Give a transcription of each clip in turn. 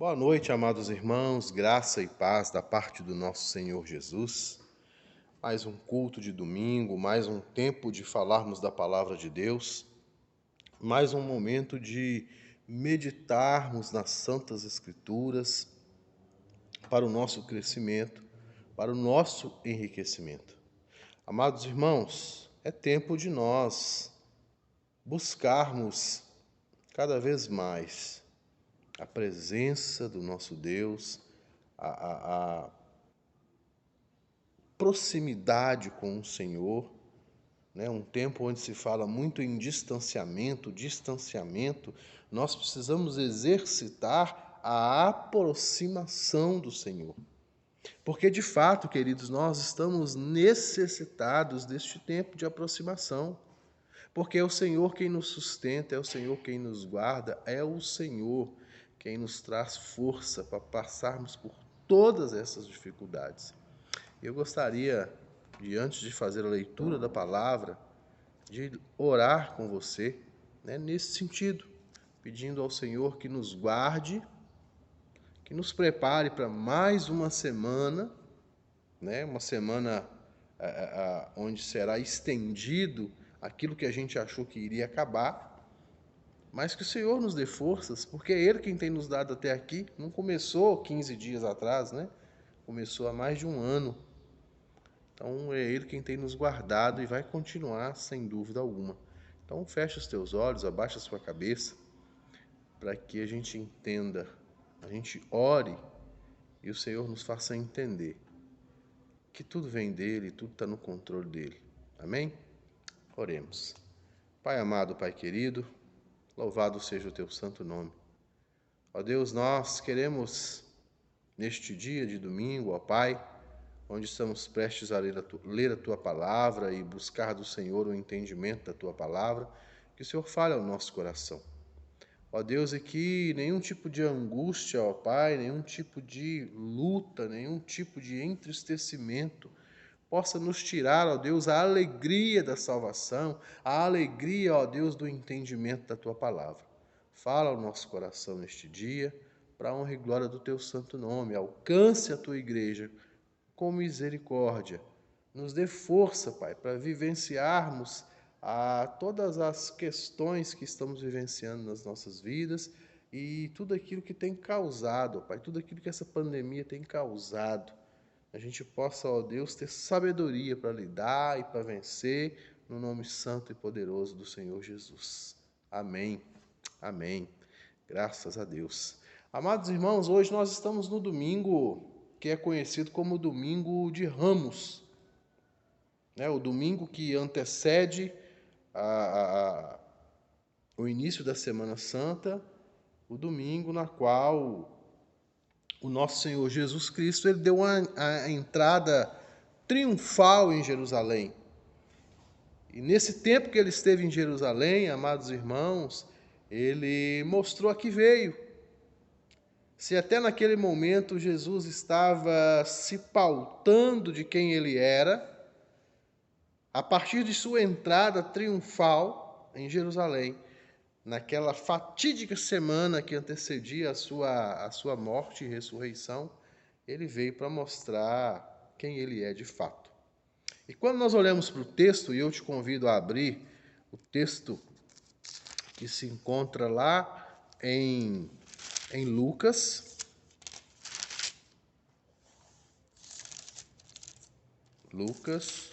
Boa noite, amados irmãos, graça e paz da parte do nosso Senhor Jesus. Mais um culto de domingo, mais um tempo de falarmos da palavra de Deus, mais um momento de meditarmos nas Santas Escrituras para o nosso crescimento, para o nosso enriquecimento. Amados irmãos, é tempo de nós buscarmos cada vez mais a presença do nosso Deus, a proximidade com o Senhor, né? Um tempo onde se fala muito em distanciamento, nós precisamos exercitar a aproximação do Senhor. Porque, de fato, queridos, nós estamos necessitados deste tempo de aproximação. Porque é o Senhor quem nos sustenta, é o Senhor quem nos guarda, é o Senhor quem nos traz força para passarmos por todas essas dificuldades. Eu gostaria, antes de fazer a leitura da palavra, de orar com você, né, nesse sentido, pedindo ao Senhor que nos guarde, que nos prepare para mais uma semana, né, uma semana onde será estendido aquilo que a gente achou que iria acabar, mas que o Senhor nos dê forças, porque é Ele quem tem nos dado até aqui. Não começou 15 dias atrás, né? Começou há mais de um ano. Então é Ele quem tem nos guardado e vai continuar sem dúvida alguma. Então fecha os teus olhos, abaixa a sua cabeça, para que a gente entenda, a gente ore e o Senhor nos faça entender que tudo vem dEle, tudo está no controle dEle. Amém? Oremos. Pai amado, Pai querido, louvado seja o teu santo nome. Ó Deus, nós queremos, neste dia de domingo, ó Pai, onde estamos prestes a ler a Tua palavra e buscar do Senhor o entendimento da Tua palavra, que o Senhor fale ao nosso coração. Ó Deus, e que nenhum tipo de angústia, ó Pai, nenhum tipo de luta, nenhum tipo de entristecimento possa nos tirar, ó Deus, a alegria da salvação, a alegria, ó Deus, do entendimento da Tua palavra. Fala ao nosso coração neste dia, para a honra e glória do Teu santo nome. Alcance a Tua igreja com misericórdia. Nos dê força, Pai, para vivenciarmos todas as questões que estamos vivenciando nas nossas vidas e tudo aquilo que tem causado, Pai, tudo aquilo que essa pandemia tem causado. A gente possa, ó Deus, ter sabedoria para lidar e para vencer, no nome santo e poderoso do Senhor Jesus. Amém. Amém. Graças a Deus. Amados irmãos, hoje nós estamos no domingo que é conhecido como Domingo de Ramos, né? O domingo que antecede o início da Semana Santa, o domingo na qual o nosso Senhor Jesus Cristo ele deu a entrada triunfal em Jerusalém. E nesse tempo que ele esteve em Jerusalém, amados irmãos, ele mostrou a que veio. Se até naquele momento Jesus estava se pautando de quem ele era, a partir de sua entrada triunfal em Jerusalém, naquela fatídica semana que antecedia a sua morte e ressurreição, ele veio para mostrar quem ele é de fato. E quando nós olhamos para o texto, e eu te convido a abrir o texto que se encontra lá em Lucas. Lucas.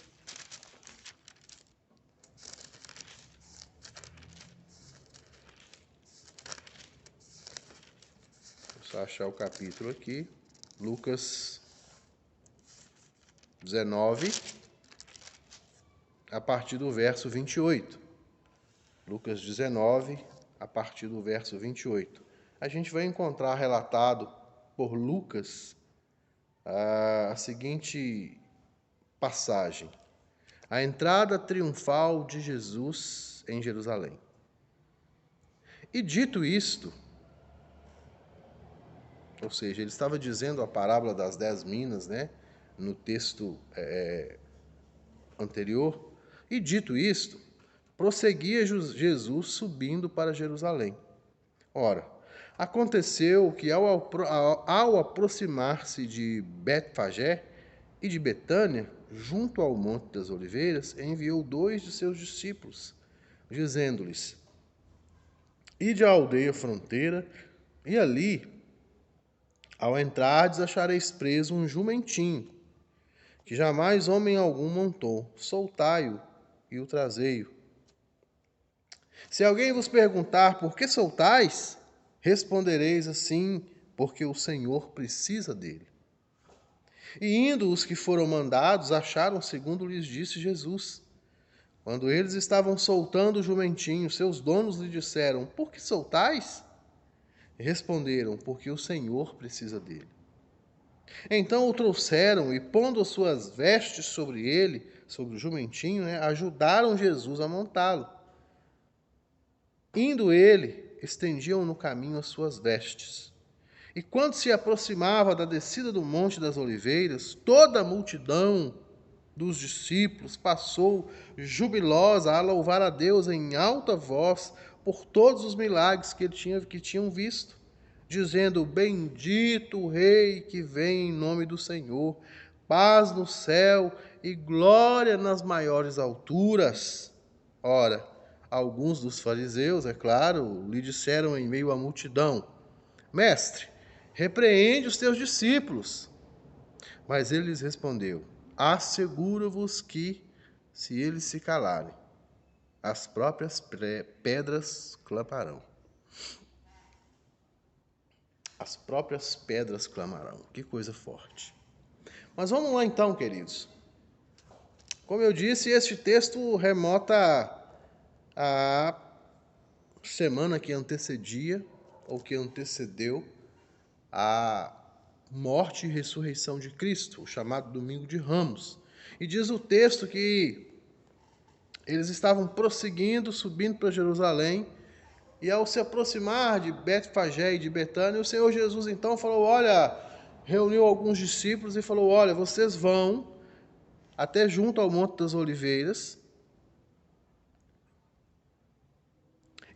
Vou só achar o capítulo aqui. Lucas 19, a partir do verso 28. Lucas 19, a partir do verso 28. A gente vai encontrar relatado por Lucas a seguinte passagem: a entrada triunfal de Jesus em Jerusalém. E dito isto, ou seja, ele estava dizendo a parábola das 10 minas, né, no texto anterior, e dito isto, prosseguia Jesus subindo para Jerusalém. Ora, Aconteceu que ao aproximar-se de Betfagé e de Betânia, junto ao Monte das Oliveiras, enviou 2 de seus discípulos, dizendo-lhes: Ide à aldeia fronteira, e ali, ao entrardes, achareis preso um jumentinho, que jamais homem algum montou. Soltai-o e o trazei-o. Se alguém vos perguntar por que soltais, respondereis assim, porque o Senhor precisa dele. E indo os que foram mandados, acharam segundo lhes disse Jesus. Quando eles estavam soltando o jumentinho, seus donos lhe disseram: Por que soltais? Responderam: Porque o Senhor precisa dele. Então o trouxeram e, pondo as suas vestes sobre ele, sobre o jumentinho, ajudaram Jesus a montá-lo. Indo ele, estendiam no caminho as suas vestes. E quando se aproximava da descida do Monte das Oliveiras, toda a multidão dos discípulos passou jubilosa a louvar a Deus em alta voz por todos os milagres que tinham visto, dizendo: Bendito o Rei que vem em nome do Senhor, paz no céu e glória nas maiores alturas. Ora, alguns dos fariseus, é claro, lhe disseram em meio à multidão: Mestre, repreende os teus discípulos. Mas ele lhes respondeu: Asseguro-vos que, se eles se calarem, as próprias pedras clamarão. As próprias pedras clamarão. Que coisa forte. Mas vamos lá então, queridos. Como eu disse, este texto remota à semana que antecedia, ou que antecedeu, a morte e ressurreição de Cristo, o chamado Domingo de Ramos. E diz o texto que eles estavam prosseguindo, subindo para Jerusalém, e ao se aproximar de Betfagé e de Betânia, o Senhor Jesus então falou: olha, reuniu alguns discípulos e falou: olha, vocês vão até junto ao Monte das Oliveiras,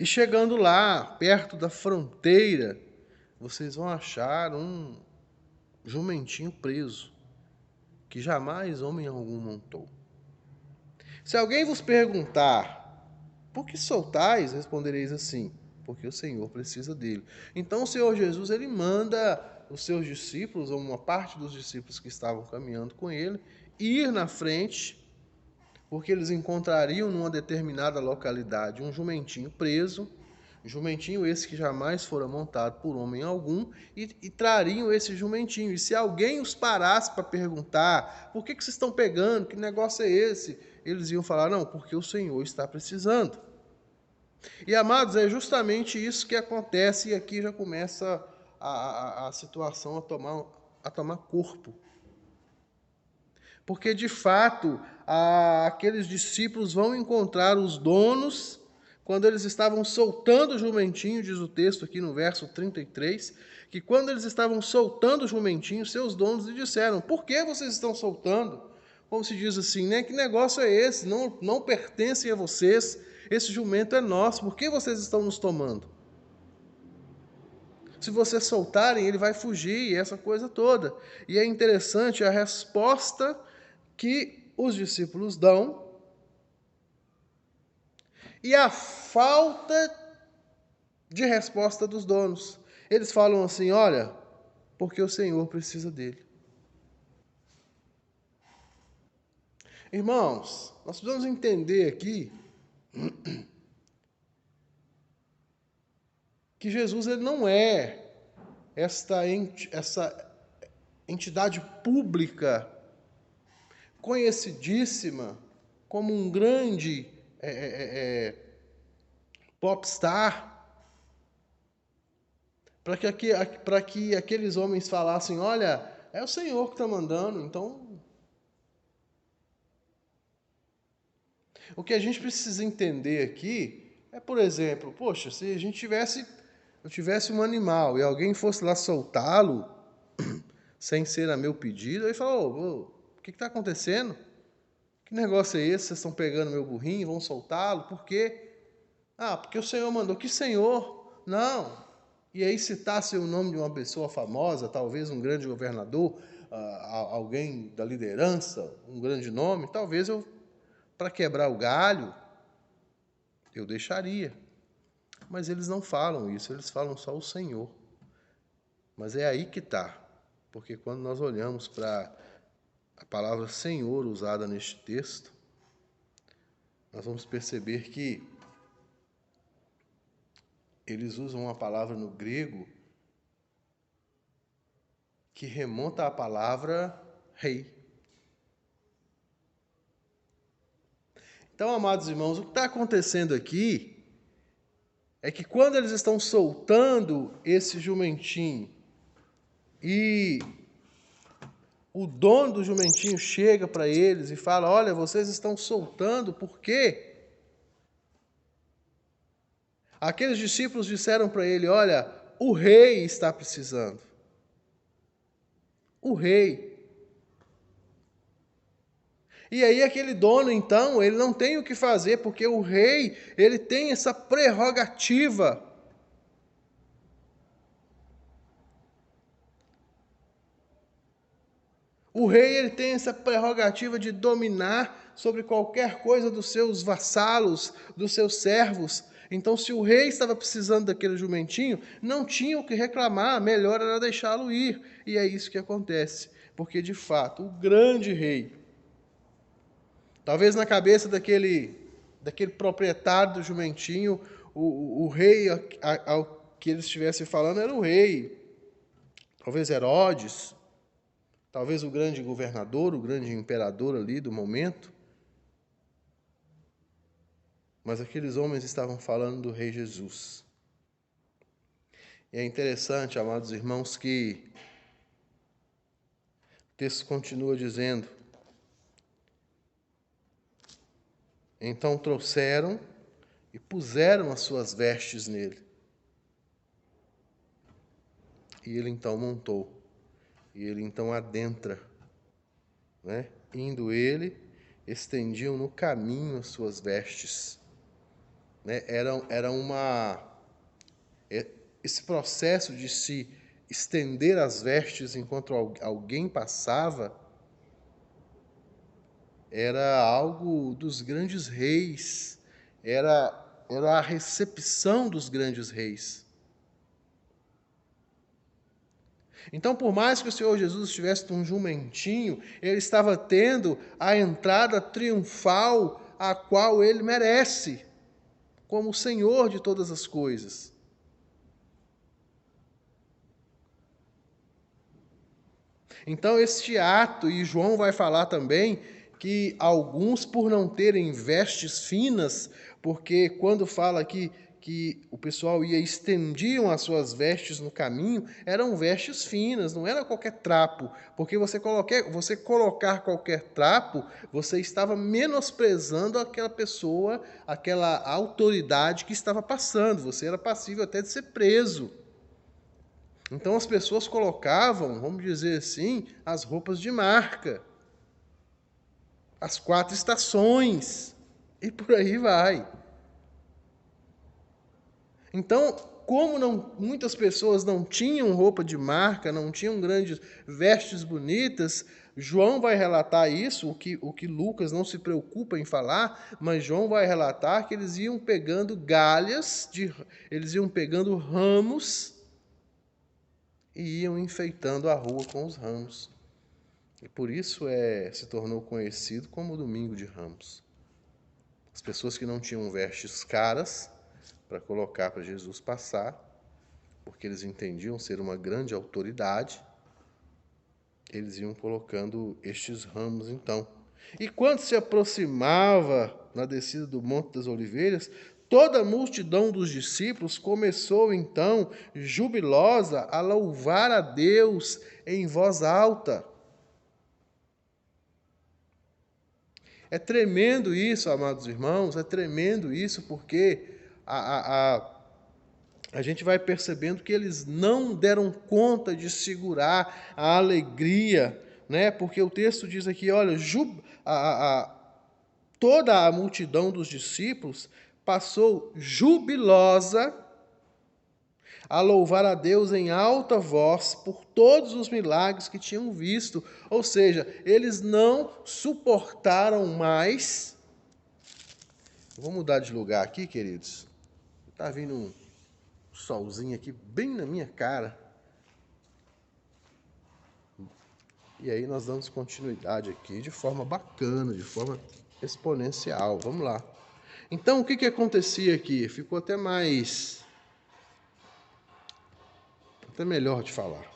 e chegando lá, perto da fronteira, vocês vão achar um jumentinho preso, que jamais homem algum montou. Se alguém vos perguntar: por que soltais? Respondereis assim: porque o Senhor precisa dele. Então o Senhor Jesus, ele manda os seus discípulos, ou uma parte dos discípulos que estavam caminhando com ele, ir na frente, porque eles encontrariam numa determinada localidade um jumentinho preso, jumentinho esse que jamais fora montado por homem algum, e trariam esse jumentinho. E se alguém os parasse para perguntar: por que vocês estão pegando? Que negócio é esse? Eles iam falar: não, porque o Senhor está precisando. E, amados, é justamente isso que acontece, e aqui já começa a situação a tomar corpo. Porque, de fato, aqueles discípulos vão encontrar os donos, quando eles estavam soltando o jumentinho, diz o texto aqui no verso 33, que quando eles estavam soltando o jumentinho, seus donos lhe disseram: por que vocês estão soltando? Como se diz assim, né? Que negócio é esse? Não pertencem a vocês, esse jumento é nosso, por que vocês estão nos tomando? Se vocês soltarem, ele vai fugir, e essa coisa toda. E é interessante a resposta que os discípulos dão e a falta de resposta dos donos. Eles falam assim: olha, porque o Senhor precisa dele. Irmãos, nós precisamos entender aqui que Jesus, ele não é essa entidade pública conhecidíssima como um grande popstar, para que aqueles homens falassem: olha, é o Senhor que está mandando. Então, o que a gente precisa entender aqui é, por exemplo, poxa, se a gente eu tivesse um animal e alguém fosse lá soltá-lo sem ser a meu pedido, aí falou: o que está acontecendo? Que negócio é esse? Vocês estão pegando meu burrinho e vão soltá-lo? Por quê? Ah, porque o Senhor mandou. Que Senhor? Não. e aí citasse o nome de uma pessoa famosa, talvez um grande governador, alguém da liderança, um grande nome, talvez eu, para quebrar o galho, eu deixaria. Mas eles não falam isso, eles falam só o Senhor. Mas é aí que está, porque quando nós olhamos para a palavra Senhor usada neste texto, nós vamos perceber que eles usam uma palavra no grego que remonta à palavra rei. Então, amados irmãos, o que está acontecendo aqui é que quando eles estão soltando esse jumentinho e o dono do jumentinho chega para eles e fala: olha, vocês estão soltando, por quê? Aqueles discípulos disseram para ele: olha, o rei está precisando. O rei. E aí aquele dono, então, ele não tem o que fazer, porque o rei, ele tem essa prerrogativa. O rei, ele tem essa prerrogativa de dominar sobre qualquer coisa dos seus vassalos, dos seus servos. Então, se o rei estava precisando daquele jumentinho, não tinha o que reclamar, melhor era deixá-lo ir. E é isso que acontece, porque de fato, o grande rei, talvez na cabeça daquele proprietário do jumentinho, o rei ao que ele estivesse falando era o rei. Talvez Herodes, talvez o grande governador, o grande imperador ali do momento. Mas aqueles homens estavam falando do rei Jesus. E é interessante, amados irmãos, que o texto continua dizendo: então trouxeram e puseram as suas vestes nele. E ele então montou. E ele então adentra, né? Indo ele, estendiam no caminho as suas vestes. Né? Esse processo de se estender as vestes enquanto alguém passava era algo dos grandes reis, era a recepção dos grandes reis. Então, por mais que o Senhor Jesus estivesse num jumentinho, ele estava tendo a entrada triunfal a qual ele merece, como o Senhor de todas as coisas. Então, este ato, e João vai falar também, que alguns, por não terem vestes finas, porque quando fala aqui que o pessoal estendiam as suas vestes no caminho, eram vestes finas, não era qualquer trapo, porque você colocar qualquer trapo, você estava menosprezando aquela pessoa, aquela autoridade que estava passando, você era passível até de ser preso. Então as pessoas colocavam, vamos dizer assim, as roupas de marca, as 4 estações, e por aí vai. Então, como muitas pessoas não tinham roupa de marca, não tinham grandes vestes bonitas, João vai relatar isso, o que Lucas não se preocupa em falar, mas João vai relatar que eles iam pegando galhas, eles iam pegando ramos e iam enfeitando a rua com os ramos. E por isso se tornou conhecido como o Domingo de Ramos. As pessoas que não tinham vestes caras para colocar para Jesus passar, porque eles entendiam ser uma grande autoridade, eles iam colocando estes ramos então. E quando se aproximava na descida do Monte das Oliveiras, toda a multidão dos discípulos começou então, jubilosa, a louvar a Deus em voz alta. É tremendo isso, amados irmãos, é tremendo isso, porque a gente vai percebendo que eles não deram conta de segurar a alegria, né? Porque o texto diz aqui, olha, toda a multidão dos discípulos passou jubilosa a louvar a Deus em alta voz por todos os milagres que tinham visto. Ou seja, eles não suportaram mais. Vou mudar de lugar aqui, queridos. Está vindo um solzinho aqui bem na minha cara. E aí nós damos continuidade aqui de forma bacana, de forma exponencial. Vamos lá. Então, o que acontecia aqui? Ficou até melhor de falar.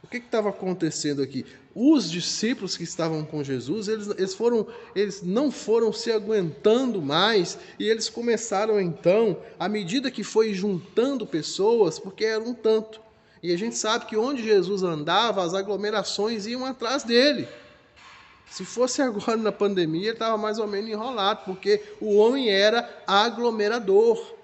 O que estava acontecendo aqui? Os discípulos que estavam com Jesus, eles não foram se aguentando mais, e eles começaram então, à medida que foi juntando pessoas, porque era um tanto. E a gente sabe que onde Jesus andava, as aglomerações iam atrás dele. Se fosse agora na pandemia, ele estava mais ou menos enrolado, porque o homem era aglomerador.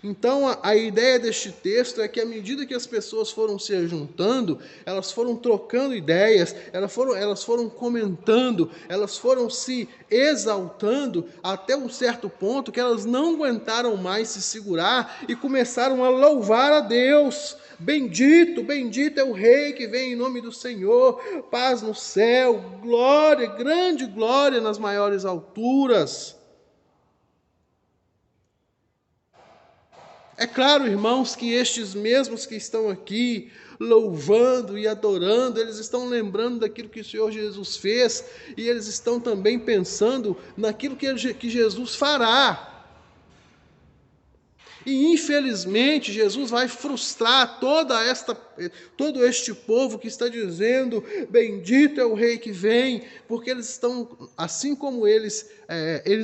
Então, a ideia deste texto é que, à medida que as pessoas foram se juntando, elas foram trocando ideias, elas foram comentando, elas foram se exaltando até um certo ponto que elas não aguentaram mais se segurar e começaram a louvar a Deus. Bendito, bendito é o Rei que vem em nome do Senhor, paz no céu, glória, grande glória nas maiores alturas. É claro, irmãos, que estes mesmos que estão aqui louvando e adorando, eles estão lembrando daquilo que o Senhor Jesus fez e eles estão também pensando naquilo que Jesus fará. E infelizmente Jesus vai frustrar todo este povo que está dizendo, bendito é o Rei que vem, porque eles estão, assim como eles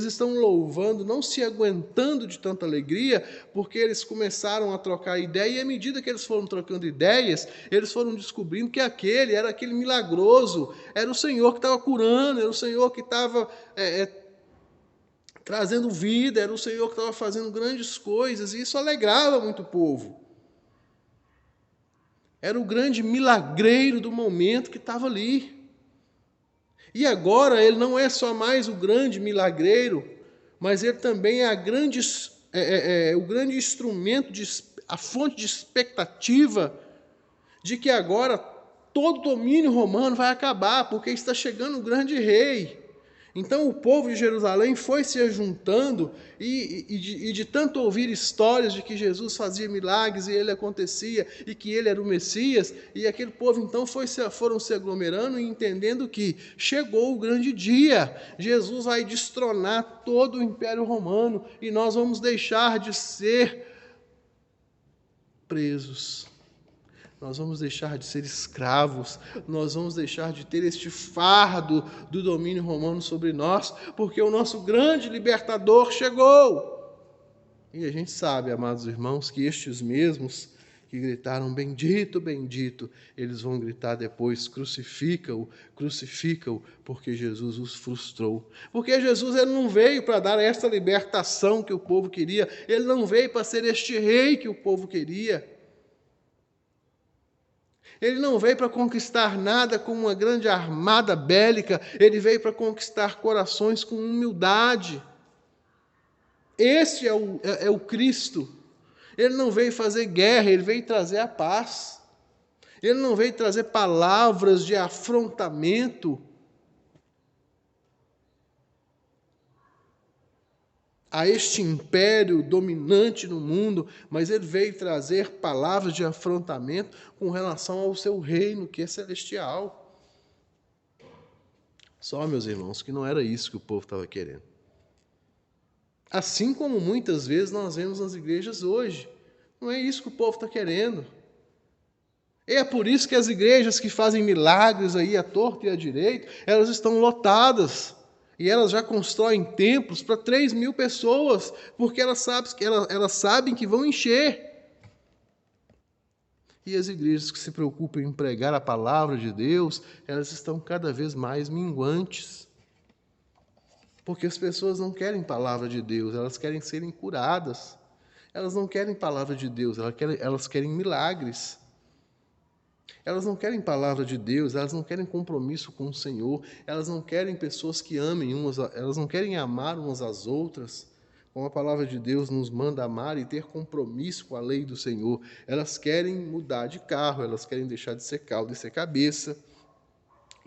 estão louvando, não se aguentando de tanta alegria, porque eles começaram a trocar ideia, e à medida que eles foram trocando ideias, eles foram descobrindo que era aquele milagroso, era o Senhor que estava curando, era o Senhor que estava trazendo vida, era o Senhor que estava fazendo grandes coisas, e isso alegrava muito o povo. Era o grande milagreiro do momento que estava ali. E agora ele não é só mais o grande milagreiro, mas ele também é o grande instrumento, a fonte de expectativa de que agora todo o domínio romano vai acabar, porque está chegando o grande rei. Então o povo de Jerusalém foi se ajuntando e de tanto ouvir histórias de que Jesus fazia milagres e ele acontecia e que ele era o Messias, e aquele povo então foram se aglomerando e entendendo que chegou o grande dia, Jesus vai destronar todo o Império Romano e nós vamos deixar de ser presos. Nós vamos deixar de ser escravos, nós vamos deixar de ter este fardo do domínio romano sobre nós, porque o nosso grande libertador chegou. E a gente sabe, amados irmãos, que estes mesmos que gritaram bendito, bendito, eles vão gritar depois crucifica-o, crucifica-o, porque Jesus os frustrou. Porque Jesus ele não veio para dar esta libertação que o povo queria, ele não veio para ser este rei que o povo queria. Ele não veio para conquistar nada com uma grande armada bélica, ele veio para conquistar corações com humildade. Este é o Cristo. Ele não veio fazer guerra, ele veio trazer a paz. Ele não veio trazer palavras de afrontamento. A este império dominante no mundo, mas ele veio trazer palavras de afrontamento com relação ao seu reino, que é celestial. Só, meus irmãos, que não era isso que o povo estava querendo. Assim como muitas vezes nós vemos nas igrejas hoje. Não é isso que o povo está querendo. É por isso que as igrejas que fazem milagres aí à torta e à direita, elas estão lotadas. E elas já constroem templos para 3.000 pessoas, porque elas sabem que vão encher. E as igrejas que se preocupam em pregar a palavra de Deus, elas estão cada vez mais minguantes. Porque as pessoas não querem palavra de Deus, elas querem serem curadas. Elas não querem palavra de Deus, elas querem milagres. Elas não querem palavra de Deus, elas não querem compromisso com o Senhor, elas não querem pessoas que amem elas não querem amar umas às outras, como a palavra de Deus nos manda amar e ter compromisso com a lei do Senhor. Elas querem mudar de carro, elas querem deixar de ser cauda e ser cabeça.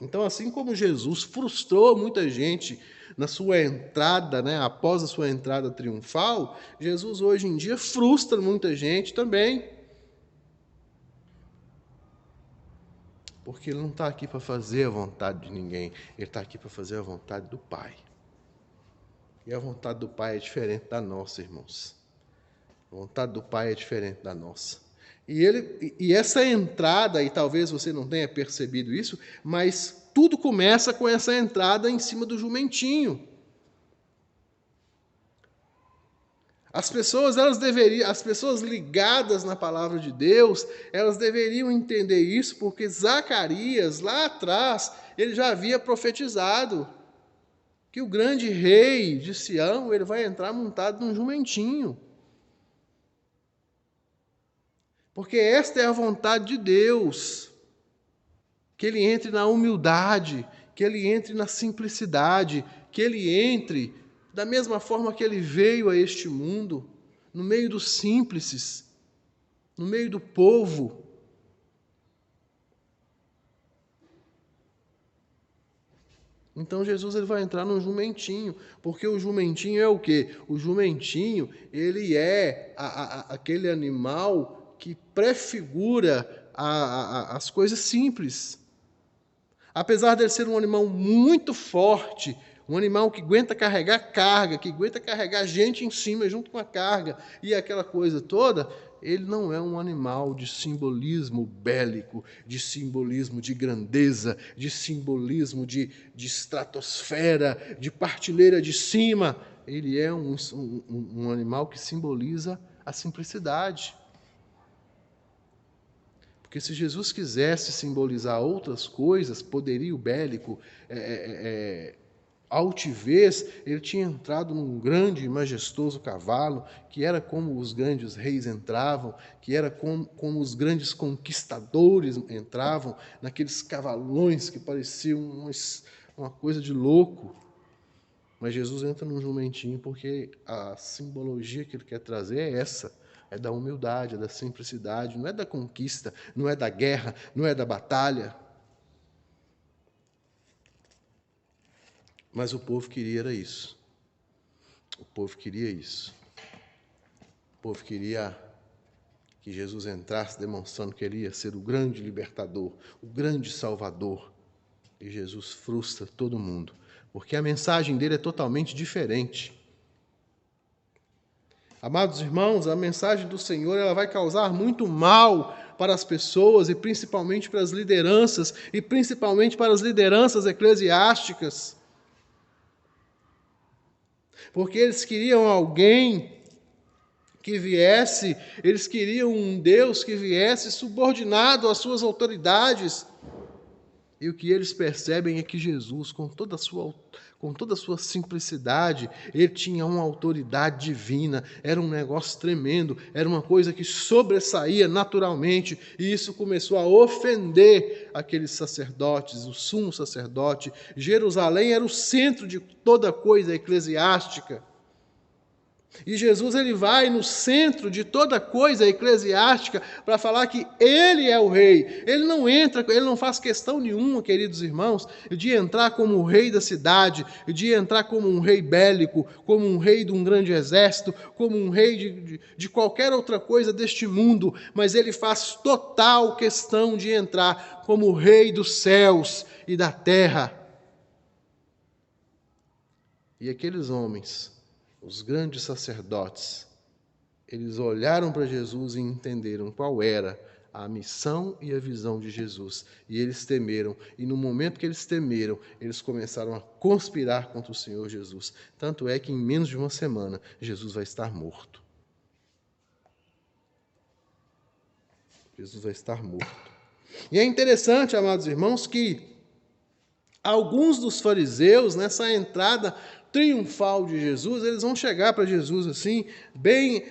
Então, assim como Jesus frustrou muita gente na sua entrada, após a sua entrada triunfal, Jesus hoje em dia frustra muita gente também. Porque Ele não está aqui para fazer a vontade de ninguém, Ele está aqui para fazer a vontade do Pai. E a vontade do Pai é diferente da nossa, irmãos. A vontade do Pai é diferente da nossa. E essa entrada, e talvez você não tenha percebido isso, mas tudo começa com essa entrada em cima do jumentinho. As pessoas ligadas na palavra de Deus, elas deveriam entender isso, porque Zacarias, lá atrás, ele já havia profetizado que o grande rei de Sião, ele vai entrar montado num jumentinho. Porque esta é a vontade de Deus, que ele entre na humildade, que ele entre na simplicidade, que ele entre da mesma forma que ele veio a este mundo, no meio dos simples, no meio do povo. Então Jesus ele vai entrar num jumentinho, porque o jumentinho é o quê? O jumentinho, ele é aquele animal que prefigura as coisas simples. Apesar de ele ser um animal muito forte, um animal que aguenta carregar carga, que aguenta carregar gente em cima junto com a carga e aquela coisa toda, ele não é um animal de simbolismo bélico, de simbolismo de grandeza, de simbolismo de estratosfera, de partilheira de cima. Ele é um animal que simboliza a simplicidade. Porque se Jesus quisesse simbolizar outras coisas, poderio bélico, altivez, ele tinha entrado num grande e majestoso cavalo, que era como os grandes reis entravam, que era como os grandes conquistadores entravam, naqueles cavalões que pareciam uma coisa de louco. Mas Jesus entra num jumentinho porque a simbologia que ele quer trazer é essa. É da humildade, é da simplicidade, não é da conquista, não é da guerra, não é da batalha. Mas o povo queria era isso. O povo queria isso. O povo queria que Jesus entrasse demonstrando que ele ia ser o grande libertador, o grande salvador. E Jesus frustra todo mundo, porque a mensagem dele é totalmente diferente. Amados irmãos, a mensagem do Senhor ela vai causar muito mal para as pessoas e principalmente para as lideranças e principalmente para as lideranças eclesiásticas. Porque eles queriam alguém que viesse, eles queriam um Deus que viesse subordinado às suas autoridades. E o que eles percebem é que Jesus, com toda a sua simplicidade, ele tinha uma autoridade divina, era um negócio tremendo, era uma coisa que sobressaía naturalmente, e isso começou a ofender aqueles sacerdotes, o sumo sacerdote. Jerusalém era o centro de toda coisa eclesiástica. E Jesus ele vai no centro de toda coisa eclesiástica para falar que ele é o rei. Ele não entra, ele não faz questão nenhuma, queridos irmãos, de entrar como o rei da cidade, de entrar como um rei bélico, como um rei de um grande exército, como um rei de qualquer outra coisa deste mundo, mas ele faz total questão de entrar como o rei dos céus e da terra. E aqueles homens, os grandes sacerdotes, eles olharam para Jesus e entenderam qual era a missão e a visão de Jesus. E eles temeram. E no momento que eles temeram, eles começaram a conspirar contra o Senhor Jesus. Tanto é que em menos de uma semana, Jesus vai estar morto. Jesus vai estar morto. E é interessante, amados irmãos, que alguns dos fariseus, nessa entrada triunfal de Jesus, eles vão chegar para Jesus assim, bem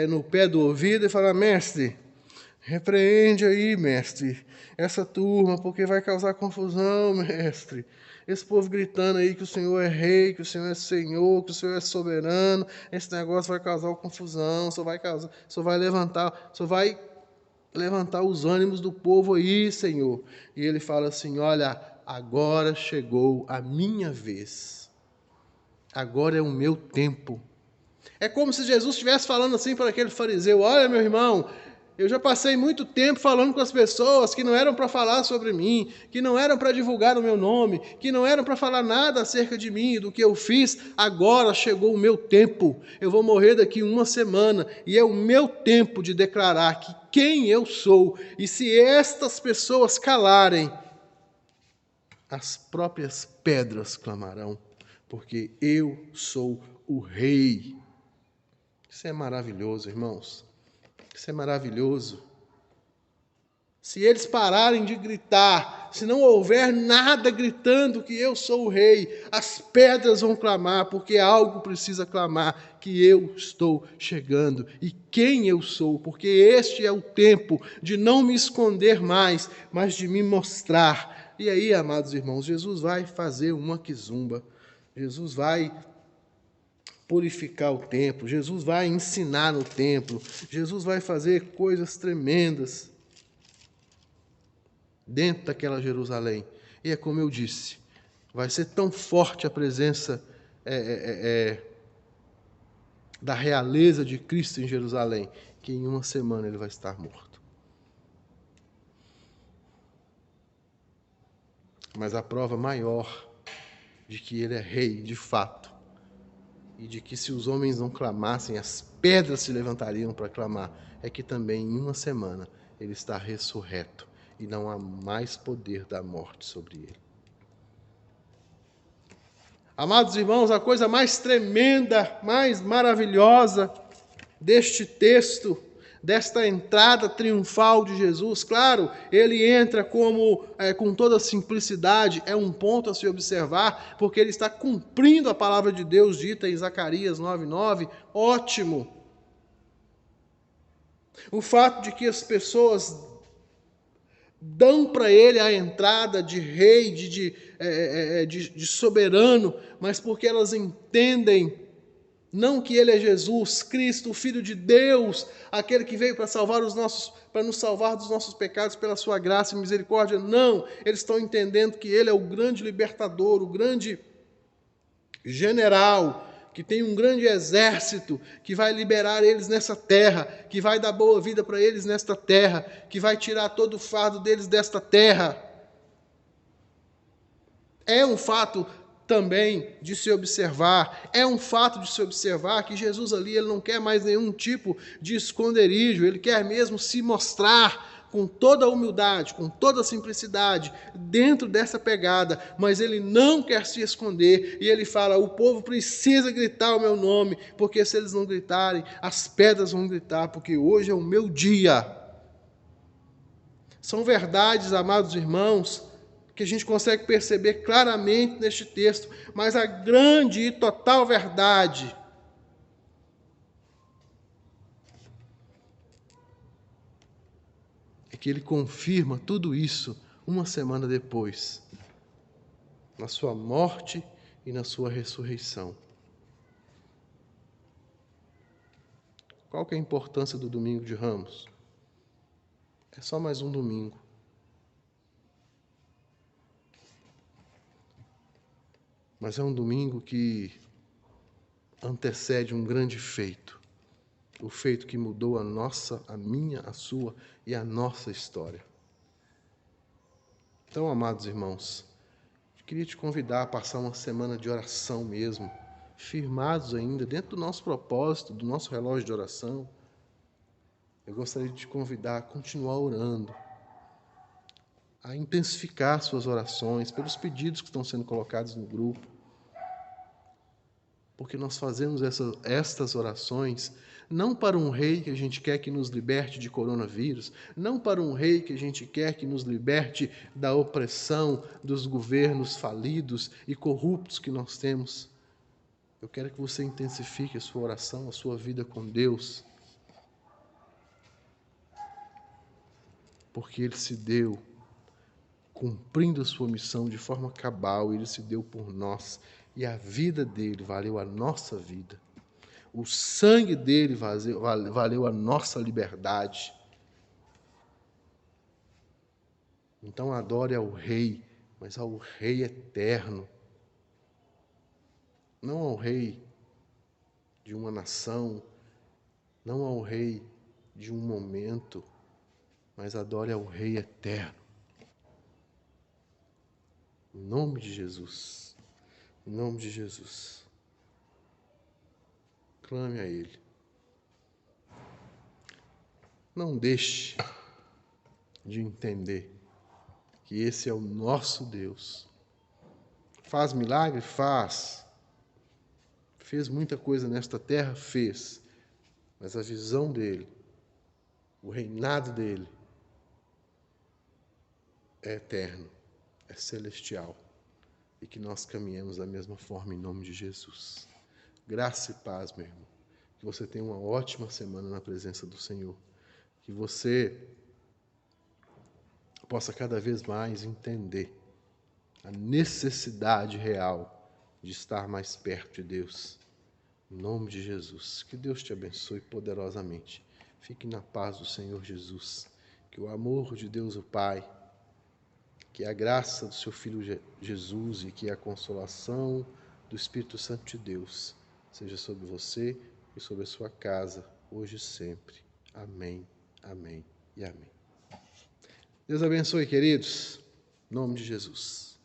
no pé do ouvido e falar: mestre, Repreende aí, mestre, essa turma, porque vai causar confusão, mestre. Esse povo gritando aí que o Senhor é rei, que o Senhor é Senhor, que o Senhor é soberano, esse negócio vai causar confusão, só vai levantar os ânimos do povo aí, Senhor. E ele fala assim: olha, agora chegou a minha vez. Agora é o meu tempo. É como se Jesus estivesse falando assim para aquele fariseu: olha, meu irmão, eu já passei muito tempo falando com as pessoas que não eram para falar sobre mim, que não eram para divulgar o meu nome, que não eram para falar nada acerca de mim, do que eu fiz. Agora chegou o meu tempo. Eu vou morrer daqui uma semana e é o meu tempo de declarar que quem eu sou. E se estas pessoas calarem, as próprias pedras clamarão, porque eu sou o Rei. Isso é maravilhoso, irmãos. Isso é maravilhoso. Se eles pararem de gritar, se não houver nada gritando que eu sou o rei, as pedras vão clamar, porque algo precisa clamar, que eu estou chegando. E quem eu sou, porque este é o tempo de não me esconder mais, mas de me mostrar. E aí, amados irmãos, Jesus vai fazer uma quizumba. Jesus vai purificar o templo, Jesus vai ensinar no templo, Jesus vai fazer coisas tremendas dentro daquela Jerusalém. E é como eu disse, vai ser tão forte a presença da realeza de Cristo em Jerusalém, que em uma semana ele vai estar morto. Mas a prova maior de que ele é rei de fato, e de que se os homens não clamassem, as pedras se levantariam para clamar, é que também em uma semana ele está ressurreto e não há mais poder da morte sobre ele. Amados irmãos, a coisa mais tremenda, mais maravilhosa deste texto, desta entrada triunfal de Jesus, claro, ele entra com toda simplicidade, é um ponto a se observar, porque ele está cumprindo a palavra de Deus dita em Zacarias 9:9, ótimo. O fato de que as pessoas dão para ele a entrada de rei, de soberano, mas porque elas entendem não que ele é Jesus Cristo, o Filho de Deus, aquele que veio para nos salvar dos nossos pecados pela sua graça e misericórdia. Não, eles estão entendendo que ele é o grande libertador, o grande general, que tem um grande exército, que vai liberar eles nessa terra, que vai dar boa vida para eles nesta terra, que vai tirar todo o fardo deles desta terra. É um fato também de se observar, que Jesus ali ele não quer mais nenhum tipo de esconderijo, ele quer mesmo se mostrar com toda a humildade, com toda a simplicidade, dentro dessa pegada, mas ele não quer se esconder, e ele fala: o povo precisa gritar o meu nome, porque se eles não gritarem, as pedras vão gritar, porque hoje é o meu dia. São verdades, amados irmãos, que a gente consegue perceber claramente neste texto, mas a grande e total verdade é que ele confirma tudo isso uma semana depois, na sua morte e na sua ressurreição. Qual que é a importância do domingo de Ramos? É só mais um domingo. Mas é um domingo que antecede um grande feito. O feito que mudou a minha, a sua e a nossa história. Então, amados irmãos, eu queria te convidar a passar uma semana de oração mesmo, firmados ainda dentro do nosso propósito, do nosso relógio de oração. Eu gostaria de te convidar a continuar orando, a intensificar suas orações pelos pedidos que estão sendo colocados no grupo, porque nós fazemos estas orações não para um rei que a gente quer que nos liberte de coronavírus, não para um rei que a gente quer que nos liberte da opressão dos governos falidos e corruptos que nós temos. Eu quero que você intensifique a sua oração, a sua vida com Deus. porque ele se deu cumprindo a sua missão de forma cabal, ele se deu por nós, e a vida dele valeu a nossa vida. O sangue dele valeu a nossa liberdade. Então adore ao Rei, mas ao Rei eterno, não ao Rei de uma nação, não ao Rei de um momento, mas adore ao Rei eterno. Em nome de Jesus. Em nome de Jesus. Clame a Ele. Não deixe de entender que esse é o nosso Deus. Faz milagre? Faz. Fez muita coisa nesta terra? Fez. Mas a visão dele, o reinado dele, é eterno, é celestial. E que nós caminhemos da mesma forma em nome de Jesus. Graça e paz, meu irmão. Que você tenha uma ótima semana na presença do Senhor. Que você possa cada vez mais entender a necessidade real de estar mais perto de Deus. Em nome de Jesus. Que Deus te abençoe poderosamente. Fique na paz do Senhor Jesus. Que o amor de Deus o Pai, que a graça do seu Filho Jesus e que a consolação do Espírito Santo de Deus seja sobre você e sobre a sua casa, hoje e sempre. Amém, amém e amém. Deus abençoe, queridos. Em nome de Jesus.